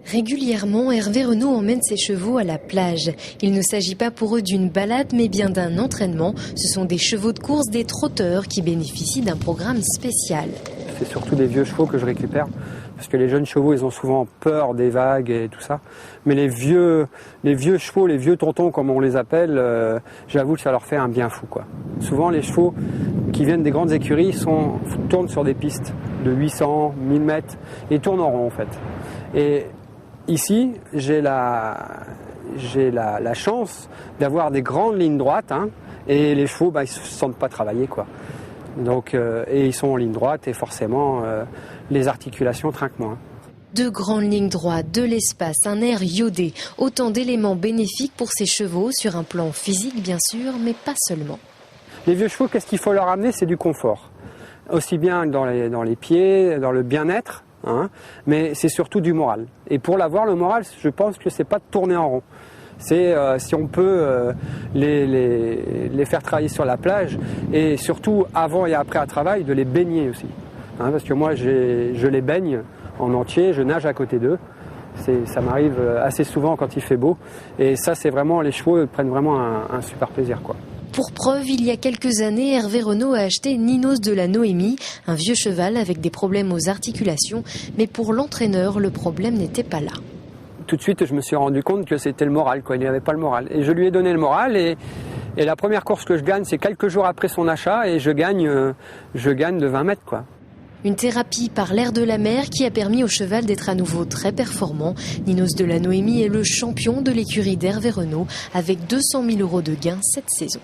Régulièrement, Hervé Renaud emmène ses chevaux à la plage. Il ne s'agit pas pour eux d'une balade, mais bien d'un entraînement. Ce sont des chevaux de course, des trotteurs qui bénéficient d'un programme spécial. C'est surtout des vieux chevaux que je récupère, parce que les jeunes chevaux, ils ont souvent peur des vagues et tout ça. Mais les vieux chevaux, les vieux tontons, comme on les appelle, j'avoue que ça leur fait un bien fou, quoi. Souvent, les chevaux qui viennent des grandes écuries tournent sur des pistes de 800, 1000 mètres et tournent en rond, en fait. Et ici, j'ai la chance d'avoir des grandes lignes droites, hein, et les chevaux, ils ne se sentent pas travailler, quoi. Donc, et ils sont en ligne droite et forcément, les articulations trinquent moins. Deux grandes lignes droites, de l'espace, un air iodé, autant d'éléments bénéfiques pour ces chevaux sur un plan physique bien sûr, mais pas seulement. Les vieux chevaux, qu'est-ce qu'il faut leur amener? C'est du confort. Aussi bien dans les pieds, dans le bien-être, hein, mais c'est surtout du moral. Et pour l'avoir, le moral, je pense que c'est pas de tourner en rond. C'est si on peut les faire travailler sur la plage et surtout avant et après un travail, de les baigner aussi. Hein, parce que moi, je les baigne en entier, je nage à côté d'eux. Ça m'arrive assez souvent quand il fait beau. Et ça, c'est vraiment, les chevaux prennent vraiment un super plaisir, quoi. Pour preuve, il y a quelques années, Hervé Renaud a acheté Ninos de la Noémie, un vieux cheval avec des problèmes aux articulations. Mais pour l'entraîneur, le problème n'était pas là. Tout de suite, je me suis rendu compte que c'était le moral, quoi. Il n'avait pas le moral. Et je lui ai donné le moral. Et la première course que je gagne, c'est quelques jours après son achat. Et je gagne de 20 mètres, quoi. Une thérapie par l'air de la mer qui a permis au cheval d'être à nouveau très performant. Ninos de la Noémie est le champion de l'écurie d'Hervé Renaud avec 200 000 € de gains cette saison.